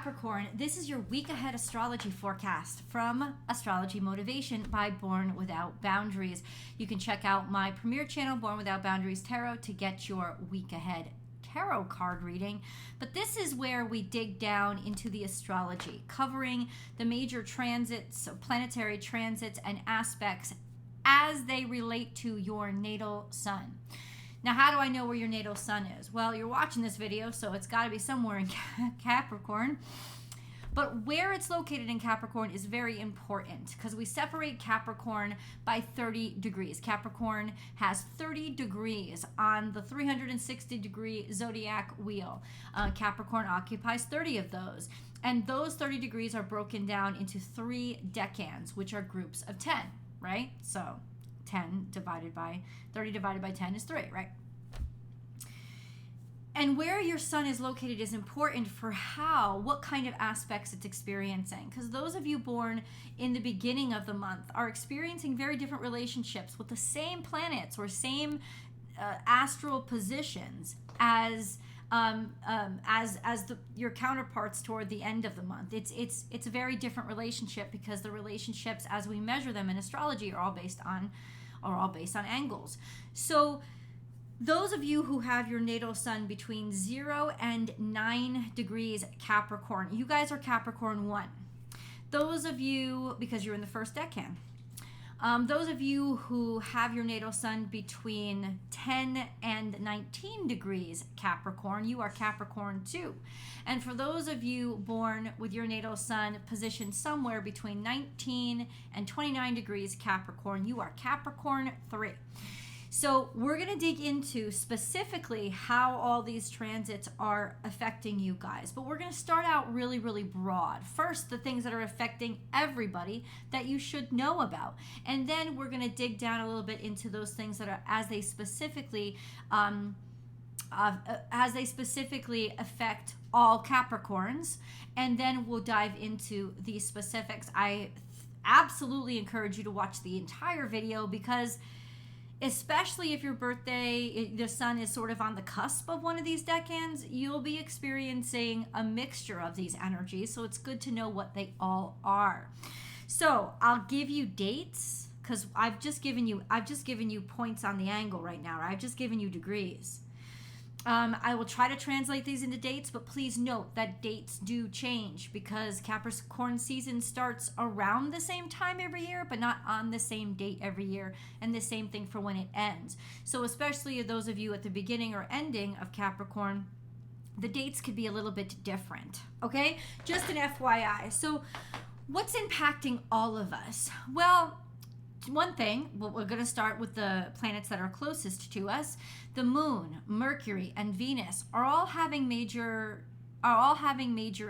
Capricorn, this is your week ahead astrology forecast from Astrology Motivation by Born Without Boundaries. You can check out my premier channel, Born Without Boundaries Tarot, to get your week ahead tarot card reading. But this is where we dig down into the astrology, covering the major transits, so planetary transits and aspects as they relate to your natal sun. Now, how do I know where your natal sun is? Well, you're watching this video, so it's got to be somewhere in Capricorn. But where it's located in Capricorn is very important because we separate Capricorn by 30 degrees. Capricorn has 30 degrees on the 360-degree zodiac wheel. Capricorn occupies 30 of those. And those 30 degrees are broken down into 3 decans, which are groups of 10, right? So 10 divided by 30 divided by 10 is 3, right? And where your sun is located is important for what kind of aspects it's experiencing. Because those of you born in the beginning of the month are experiencing very different relationships with the same planets or same astral positions as your counterparts toward the end of the month. It's a very different relationship because the relationships as we measure them in astrology are all based on angles. So those of you who have your natal sun between 0 and 9 degrees Capricorn, you guys are Capricorn 1. Those of you, because you're in the first decan, those of you who have your natal sun between 10 and 19 degrees Capricorn, you are Capricorn 2. And for those of you born with your natal sun positioned somewhere between 19 and 29 degrees Capricorn, you are Capricorn 3. So we're going to dig into specifically how all these transits are affecting you guys. But we're going to start out really, really broad. First, the things that are affecting everybody that you should know about. And then we're going to dig down a little bit into those things that are as they specifically affect all Capricorns. And then we'll dive into the specifics. I absolutely encourage you to watch the entire video because especially if your birthday, the sun is sort of on the cusp of one of these decans, you'll be experiencing a mixture of these energies. So it's good to know what they all are. So I'll give you dates because I've just given you points on the angle right now. Right? I've just given you degrees. I will try to translate these into dates, but please note that dates do change because Capricorn season starts around the same time every year, but not on the same date every year, and the same thing for when it ends. So especially those of you at the beginning or ending of Capricorn, the dates could be a little bit different, okay? Just an FYI. So what's impacting all of us? Well, one thing, we're going to start with the planets that are closest to us. The moon, Mercury, and Venus are all having major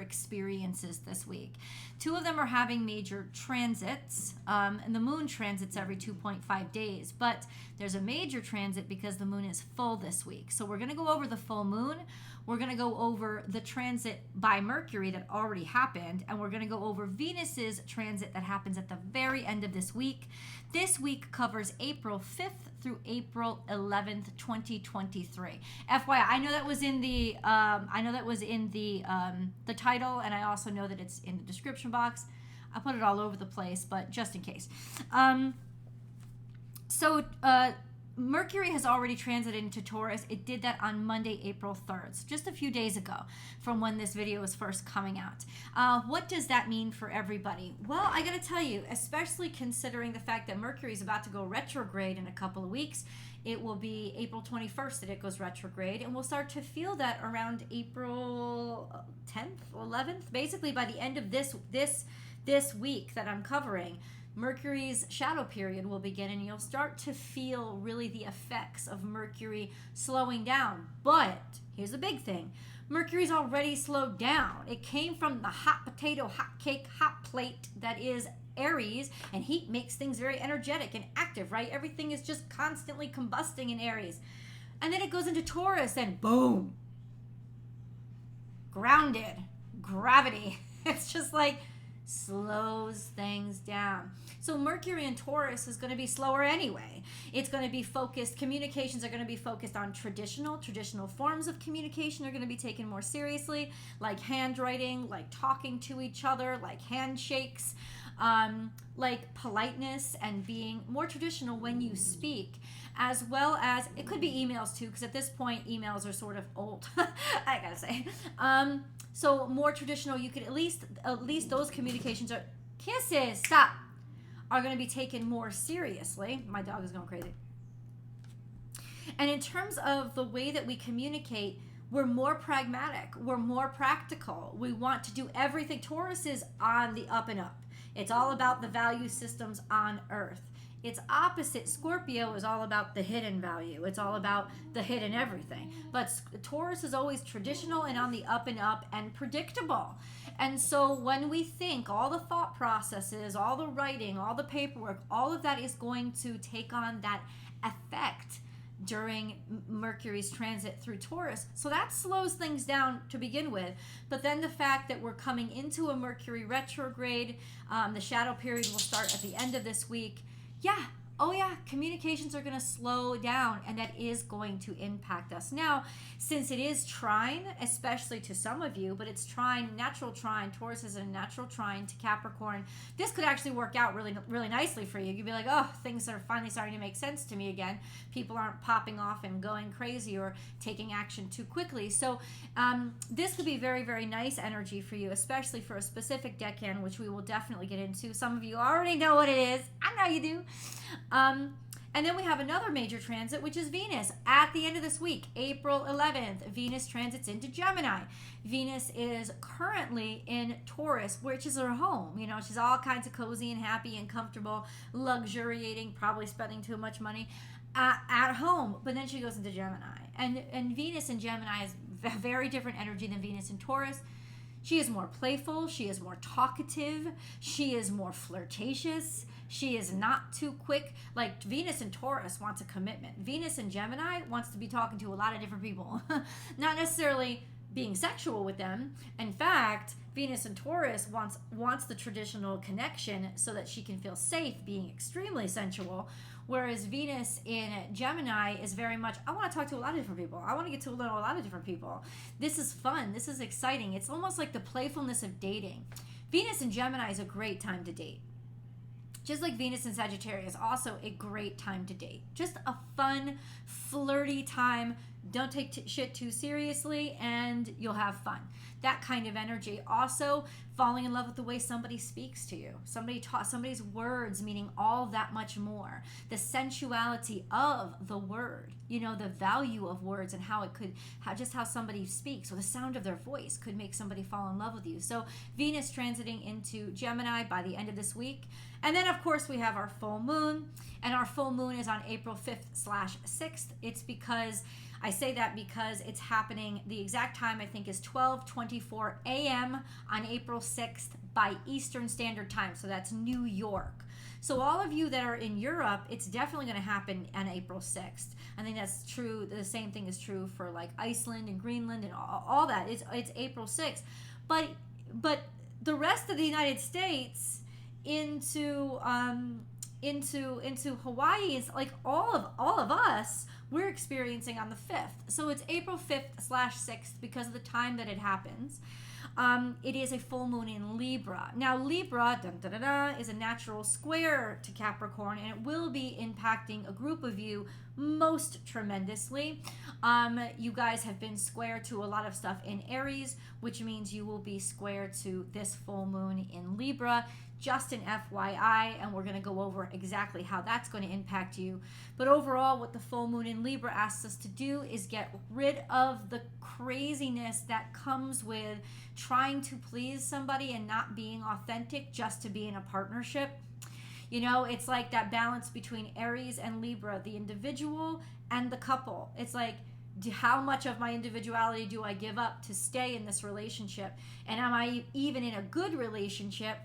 experiences this week. 2 of them are having major transits, and the moon transits every 2.5 days, but there's a major transit because the moon is full this week. So we're going to go over the full moon. We're going to go over the transit by Mercury that already happened, and we're going to go over Venus's transit that happens at the very end of this week. This week covers April 5th through April 11th, 2023. FYI, I know that was in the the title, and I also know that it's in the description box. I put it all over the place, but just in case. Mercury has already transited into Taurus. It did that on Monday, April 3rd, so just a few days ago from when this video was first coming out. What does that mean for everybody? Well, I got to tell you, especially considering the fact that Mercury is about to go retrograde in a couple of weeks. It will be April 21st that it goes retrograde, and we'll start to feel that around April 10th, 11th, basically by the end of this week that I'm covering. Mercury's shadow period will begin, and you'll start to feel really the effects of Mercury slowing down. But here's the big thing. Mercury's already slowed down. It came from the hot potato, hot cake, hot plate that is Aries, and heat makes things very energetic and active, right? Everything is just constantly combusting in Aries. And then it goes into Taurus, and boom, grounded, gravity. It's just like slows things down. So Mercury in Taurus is going to be slower anyway. It's going to be focused, communications are going to be focused on traditional forms of communication are going to be taken more seriously, like handwriting, like talking to each other, like handshakes, like politeness and being more traditional when you speak, as well as it could be emails too, because at this point emails are sort of old. I gotta say. So more traditional, you could at least those communications are kisses. Stop. Are going to be taken more seriously. My dog is going crazy. And in terms of the way that we communicate, we're more pragmatic. We're more practical. We want to do everything. Taurus is on the up and up. It's all about the value systems on Earth. Its opposite, Scorpio, is all about the hidden value. It's all about the hidden everything. But Taurus is always traditional and on the up and up and predictable. And so when we think, all the thought processes, all the writing, all the paperwork, all of that is going to take on that effect during Mercury's transit through Taurus. So that slows things down to begin with. But then the fact that we're coming into a Mercury retrograde, the shadow period will start at the end of this week. Communications are going to slow down, and that is going to impact us. Now, since it is trine, especially to some of you, but it's trine, natural trine, Taurus is a natural trine to Capricorn, this could actually work out really, really nicely for you. You'd be like, oh, things are finally starting to make sense to me again. People aren't popping off and going crazy or taking action too quickly. So this could be very, very nice energy for you, especially for a specific decan, which we will definitely get into. Some of you already know what it is. I know you do. And then we have another major transit, which is Venus. At the end of this week, April 11th, Venus transits into Gemini. Venus is currently in Taurus, which is her home. You know, she's all kinds of cozy and happy and comfortable, luxuriating, probably spending too much money at home. But then she goes into Gemini. And Venus in Gemini is a very different energy than Venus in Taurus. She is more playful. She is more talkative. She is more flirtatious. She is not too quick. Like Venus in Taurus wants a commitment. Venus in Gemini wants to be talking to a lot of different people. Not necessarily being sexual with them. In fact, Venus in Taurus wants the traditional connection so that she can feel safe being extremely sensual. Whereas Venus in Gemini is very much, I want to talk to a lot of different people. I want to get to know a lot of different people. This is fun. This is exciting. It's almost like the playfulness of dating. Venus in Gemini is a great time to date. Just like Venus in Sagittarius, also a great time to date. Just a fun, flirty time. Don't take shit too seriously and you'll have fun. That kind of energy. Also, falling in love with the way somebody speaks to you. Somebody's words meaning all that much more. The sensuality of the word. You know, the value of words and how somebody speaks or the sound of their voice could make somebody fall in love with you. So Venus transiting into Gemini by the end of this week. And then, of course, we have our full moon. And our full moon is on April 5th/6th. I say that because it's happening, the exact time I think is 12:24 a.m. on April 6th by Eastern Standard Time. So that's New York. So all of you that are in Europe, it's definitely going to happen on April 6th. I think that's true. The same thing is true for like Iceland and Greenland and all that. It's April 6th. But the rest of the United States into Hawaii is like all of us, we're experiencing on the 5th. So it's April 5th/6th because of the time that it happens. It is a full moon in Libra. Now Libra is a natural square to Capricorn, and it will be impacting a group of you most tremendously. You guys have been square to a lot of stuff in Aries, which means you will be square to this full moon in Libra. Just an FYI, and we're going to go over exactly how that's going to impact you. But overall, what the full moon in Libra asks us to do is get rid of the craziness that comes with trying to please somebody and not being authentic just to be in a partnership. You know, it's like that balance between Aries and Libra, the individual and the couple. It's like, how much of my individuality do I give up to stay in this relationship? And am I even in a good relationship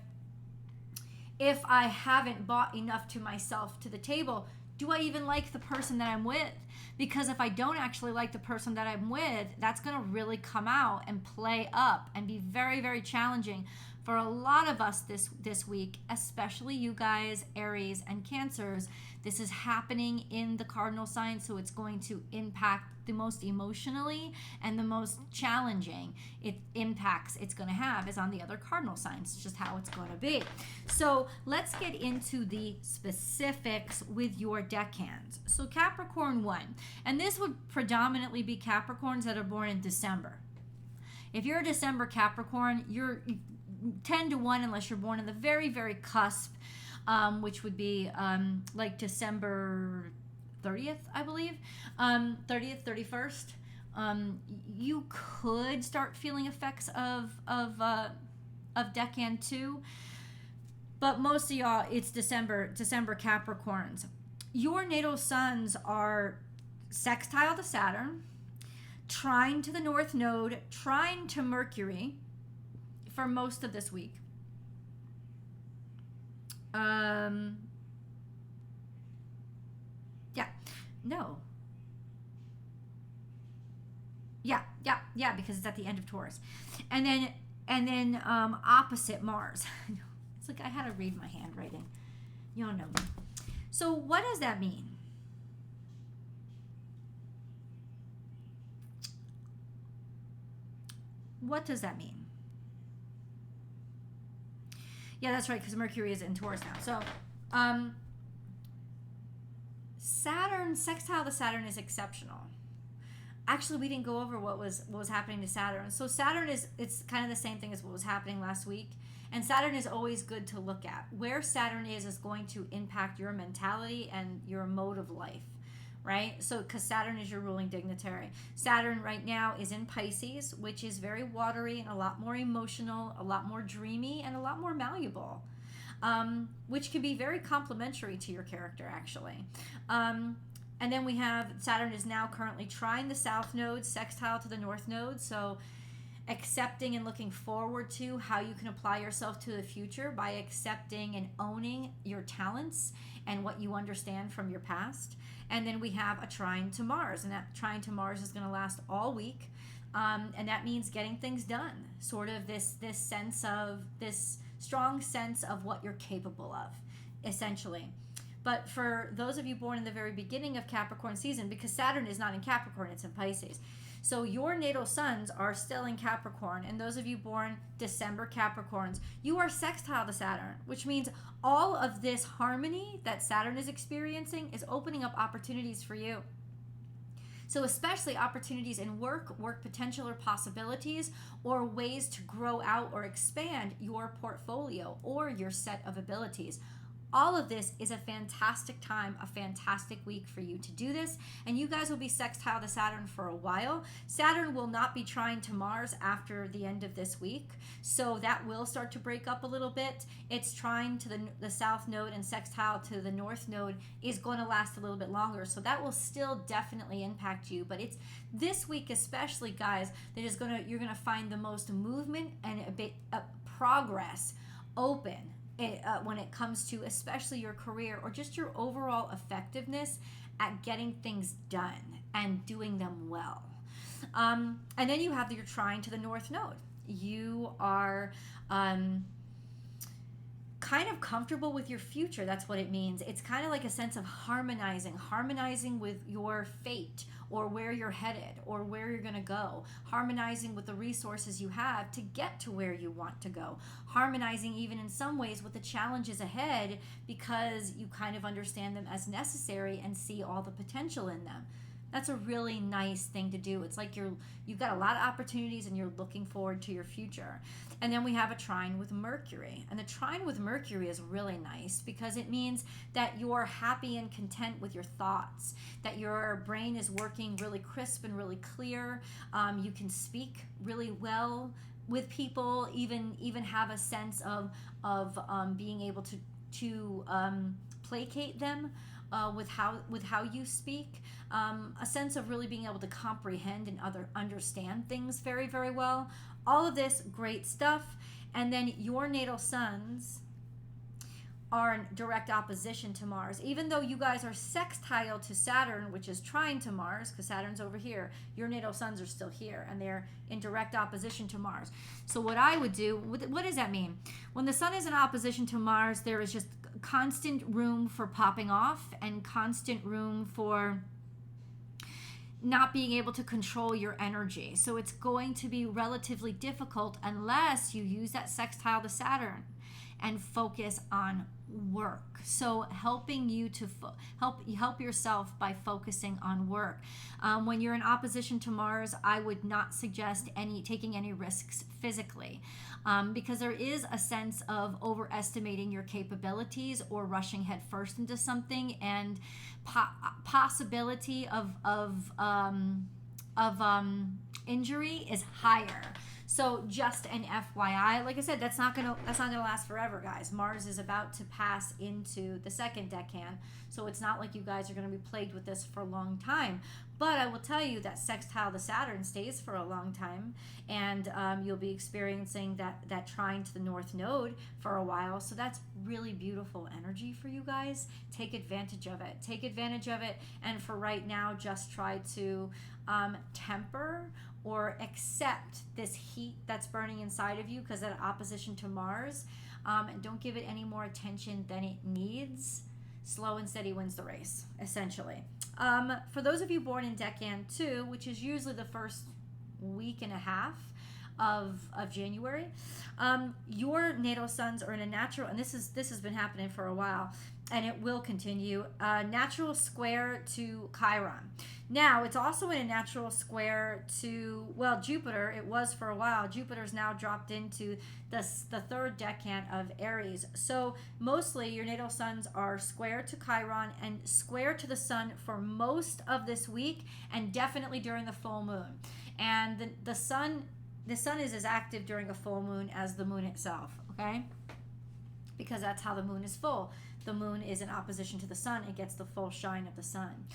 if I haven't brought enough to myself to the table? Do I even like the person that I'm with? Because if I don't actually like the person that I'm with, that's going to really come out and play up and be very, very challenging For a lot of us this week, especially you guys, Aries and Cancers, this is happening in the cardinal sign, so it's going to impact the most emotionally and the most challenging impacts it's going to have is on the other cardinal signs. It's just how it's going to be. So let's get into the specifics with your decans. So Capricorn 1, and this would predominantly be Capricorns that are born in December. If you're a December Capricorn, you're 10 to 1 unless you're born in the very, very cusp, which would be like December 30th, I believe, 30th, 31st. You could start feeling effects of Decan 2, but most of y'all, it's December Capricorns. Your natal suns are sextile to Saturn, trine to the North Node, trine to Mercury for most of this week. Because it's at the end of Taurus. And then opposite Mars. It's like I had to read my handwriting. Y'all know me. So what does that mean? What does that mean? Yeah, that's right, because Mercury is in Taurus now. So Saturn, sextile to Saturn is exceptional. Actually, we didn't go over what was happening to Saturn. So Saturn it's kind of the same thing as what was happening last week. And Saturn is always good to look at. Where Saturn is going to impact your mentality and your mode of life, right? So because Saturn is your ruling dignitary. Saturn right now is in Pisces, which is very watery and a lot more emotional, a lot more dreamy, and a lot more malleable, which can be very complementary to your character, actually. And then we have Saturn is now currently trine the South Node, sextile to the North Node. So accepting and looking forward to how you can apply yourself to the future by accepting and owning your talents and what you understand from your past. And then we have a trine to Mars, and that trine to Mars is going to last all week. And that means getting things done, sort of this strong sense of what you're capable of, essentially. But for those of you born in the very beginning of Capricorn season, because Saturn is not in Capricorn, it's in Pisces. So your natal suns are still in Capricorn, and those of you born December Capricorns, you are sextile to Saturn, which means all of this harmony that Saturn is experiencing is opening up opportunities for you. So especially opportunities in work potential or possibilities, or ways to grow out or expand your portfolio or your set of abilities. All of this is a fantastic time, a fantastic week for you to do this. And you guys will be sextile to Saturn for a while. Saturn will not be trine to Mars after the end of this week. So that will start to break up a little bit. It's trine to the South Node and sextile to the North Node is going to last a little bit longer. So that will still definitely impact you. But it's this week especially, guys, that is you're going to find the most movement and a bit of progress open. When it comes to especially your career or just your overall effectiveness at getting things done and doing them well. And then you have your trine to the North Node. You are kind of comfortable with your future. That's what it means. It's kind of like a sense of harmonizing with your fate or where you're headed or where you're going to go, harmonizing with the resources you have to get to where you want to go, harmonizing even in some ways with the challenges ahead because you kind of understand them as necessary and see all the potential in them. That's a really nice thing to do. It's like you've got a lot of opportunities and you're looking forward to your future. And then we have a trine with Mercury. And the trine with Mercury is really nice because it means that you're happy and content with your thoughts, that your brain is working really crisp and really clear. You can speak really well with people, even have a sense of being able to placate them with how you speak. A sense of really being able to comprehend and understand things very, very well. All of this great stuff. And then your natal suns are in direct opposition to Mars. Even though you guys are sextile to Saturn, which is trine to Mars, because Saturn's over here, your natal suns are still here, and they're in direct opposition to Mars. So what I would do, what does that mean? When the sun is in opposition to Mars, there is just constant room for popping off and constant room for not being able to control your energy. So it's going to be relatively difficult unless you use that sextile to Saturn and focus on work. So helping you to help yourself by focusing on work. When you're in opposition to Mars, I would not suggest taking any risks physically, because there is a sense of overestimating your capabilities or rushing headfirst into something, and possibility of injury is higher. So just an FYI, like I said, that's not gonna last forever, guys. Mars is about to pass into the second decan, so it's not like you guys are gonna be plagued with this for a long time. But I will tell you that sextile to Saturn stays for a long time, and you'll be experiencing that trine to the North Node for a while. So that's really beautiful energy for you guys. Take advantage of it. Take advantage of it, and for right now, just try to temper or accept this heat that's burning inside of you because of opposition to Mars, and don't give it any more attention than it needs. Slow and steady wins the race, essentially. For those of you born in Decan 2, which is usually the first week and a half of January, your natal suns are in a natural, and this has been happening for a while, and it will continue, natural square to Chiron. Now, it's also in a natural square to, well, Jupiter. It was for a while. Jupiter's now dropped into the third decan of Aries. So mostly your natal suns are square to Chiron and square to the sun for most of this week, and definitely during the full moon. And the sun is as active during a full moon as the moon itself, okay? Because that's how the moon is full. The moon is in opposition to the sun. It gets the full shine of the sun.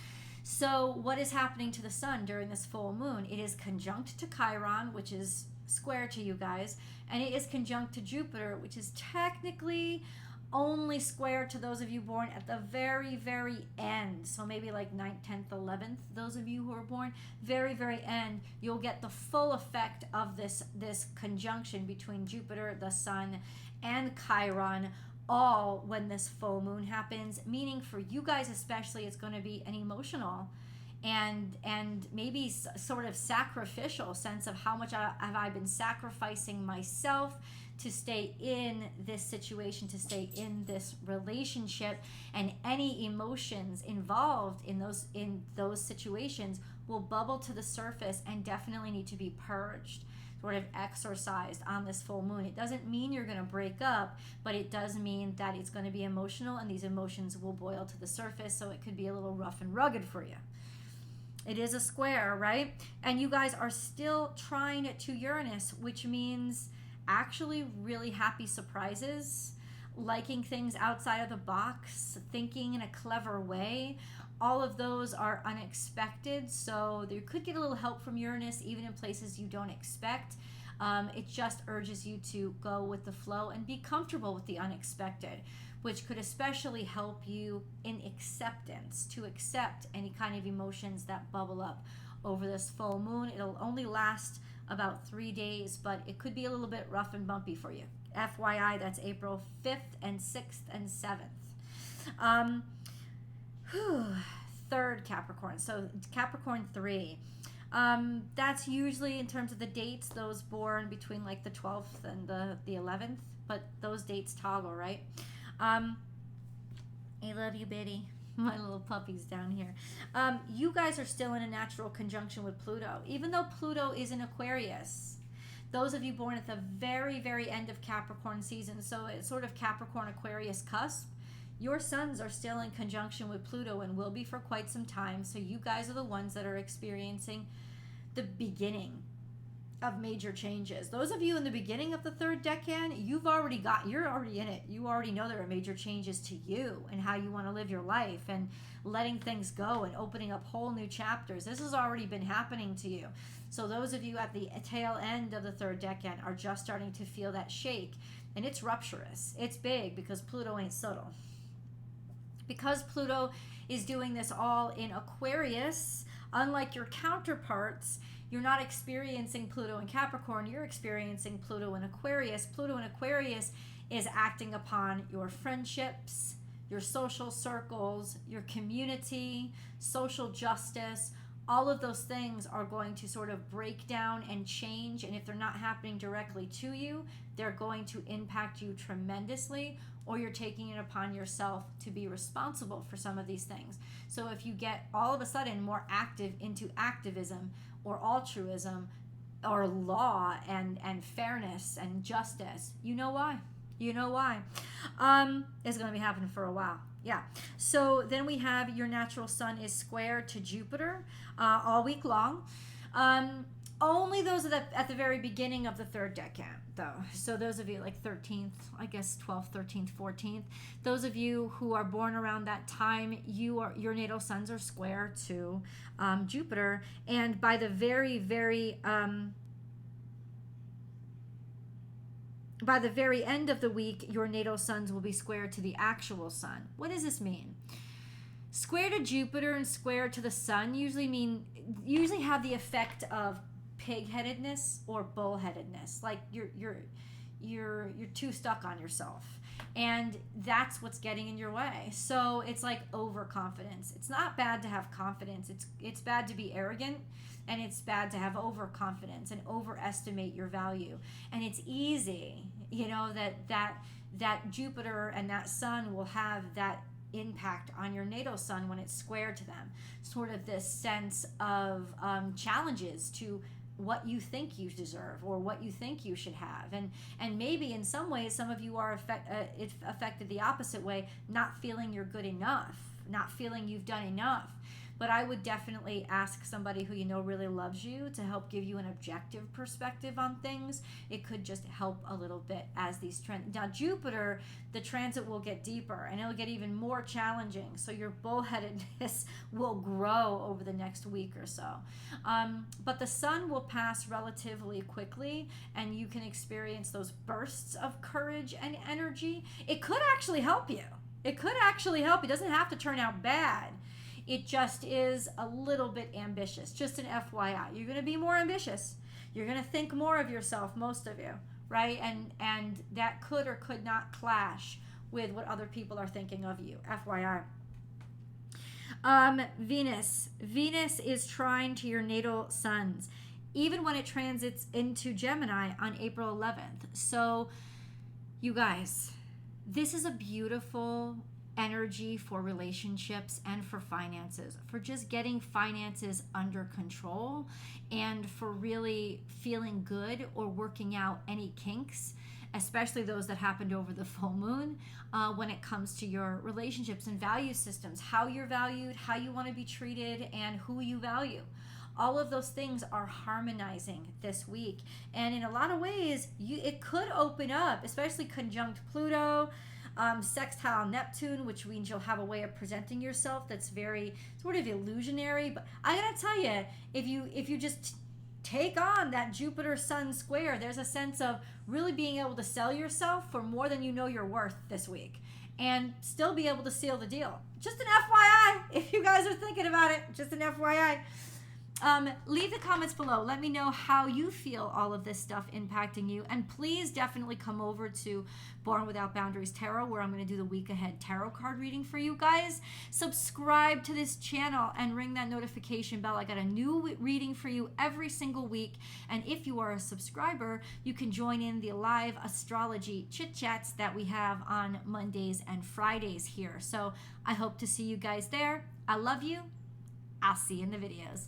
So what is happening to the sun during this full moon? It is conjunct to Chiron, which is square to you guys, and it is conjunct to Jupiter, which is technically only square to those of you born at the very, very end. So maybe like 9th, 10th, 11th, those of you who are born, very, very end, you'll get the full effect of this conjunction between Jupiter, the sun, and Chiron, all when this full moon happens, meaning for you guys especially, it's going to be an emotional and maybe sort of sacrificial sense of how much have I been sacrificing myself to stay in this situation, to stay in this relationship, and any emotions involved in those situations will bubble to the surface and definitely need to be purged, sort of exorcised on this full moon. It doesn't mean you're going to break up, but it does mean that it's going to be emotional, and these emotions will boil to the surface, so it could be a little rough and rugged for you. It is a square, right? And you guys are still trine to Uranus, which means actually really happy surprises, liking things outside of the box, thinking in a clever way. All of those are unexpected, so you could get a little help from Uranus even in places you don't expect. It just urges you to go with the flow and be comfortable with the unexpected, which could especially help you in acceptance, to accept any kind of emotions that bubble up over this full moon. It'll only last about 3 days, but it could be a little bit rough and bumpy for you. FYI, that's April 5th and 6th and 7th. Third Capricorn, so Capricorn 3. That's usually, in terms of the dates, those born between like the 12th and the 11th, but those dates toggle, right? I love you, Biddy. My little puppies down here. You guys are still in a natural conjunction with Pluto, even though Pluto is in Aquarius. Those of you born at the very, very end of Capricorn season, so it's sort of Capricorn Aquarius cusp, your suns are still in conjunction with Pluto and will be for quite some time. So you guys are the ones that are experiencing the beginning of major changes. Those of you in the beginning of the third decan, you're already in it. You already know there are major changes to you and how you want to live your life and letting things go and opening up whole new chapters. This has already been happening to you. So those of you at the tail end of the third decan are just starting to feel that shake. And it's rupturous. It's big because Pluto ain't subtle. Because Pluto is doing this all in Aquarius, unlike your counterparts, you're not experiencing Pluto in Capricorn, you're experiencing Pluto in Aquarius. Pluto in Aquarius is acting upon your friendships, your social circles, your community, social justice. All of those things are going to sort of break down and change, and if they're not happening directly to you, they're going to impact you tremendously, or you're taking it upon yourself to be responsible for some of these things. So if you get all of a sudden more active into activism or altruism or law and fairness and justice, you know why. You know why. It's going to be happening for a while. Yeah. So then we have your natural sun is square to Jupiter all week long. Only those at the very beginning of the third decan, though. So those of you like 13th, I guess 12th, 13th, 14th, those of you who are born around that time, your natal suns are square to Jupiter, and by the very end of the week, your natal suns will be square to the actual sun. What does this mean? Square to Jupiter and square to the sun usually have the effect of pig-headedness or bull-headedness. Like you're too stuck on yourself, and that's what's getting in your way. So it's like overconfidence. It's not bad to have confidence. It's bad to be arrogant. And it's bad to have overconfidence and overestimate your value. And it's easy, that Jupiter and that sun will have that impact on your natal sun when it's square to them. Sort of this sense of challenges to what you think you deserve or what you think you should have. And maybe in some ways, some of you are affected the opposite way, not feeling you're good enough, not feeling you've done enough. But I would definitely ask somebody who you know really loves you to help give you an objective perspective on things. It could just help a little bit as these trends. Now, Jupiter, the transit will get deeper and it'll get even more challenging. So your bullheadedness will grow over the next week or so. But the sun will pass relatively quickly and you can experience those bursts of courage and energy. It could actually help you. It could actually help. It doesn't have to turn out bad. It just is a little bit ambitious. Just an FYI. You're going to be more ambitious. You're going to think more of yourself, most of you, right? And that could or could not clash with what other people are thinking of you, FYI. Venus is trine to your natal suns, even when it transits into Gemini on April 11th. So, you guys, this is a beautiful energy for relationships and for finances, for just getting finances under control and for really feeling good or working out any kinks, especially those that happened over the full moon, when it comes to your relationships and value systems, how you're valued, how you want to be treated, and who you value. All of those things are harmonizing this week. And in a lot of ways, it could open up, especially conjunct Pluto, sextile Neptune, which means you'll have a way of presenting yourself that's very sort of illusionary. But I gotta tell you, if you just take on that Jupiter Sun square, there's a sense of really being able to sell yourself for more than you know you're worth this week and still be able to seal the deal. Just an FYI, if you guys are thinking about it, just an FYI. Leave the comments below. Let me know how you feel all of this stuff impacting you. And please definitely come over to Born Without Boundaries Tarot, where I'm going to do the week ahead tarot card reading for you guys. Subscribe to this channel and ring that notification bell. I got a new reading for you every single week. And if you are a subscriber, you can join in the live astrology chit chats that we have on Mondays and Fridays here. So I hope to see you guys there. I love you. I'll see you in the videos.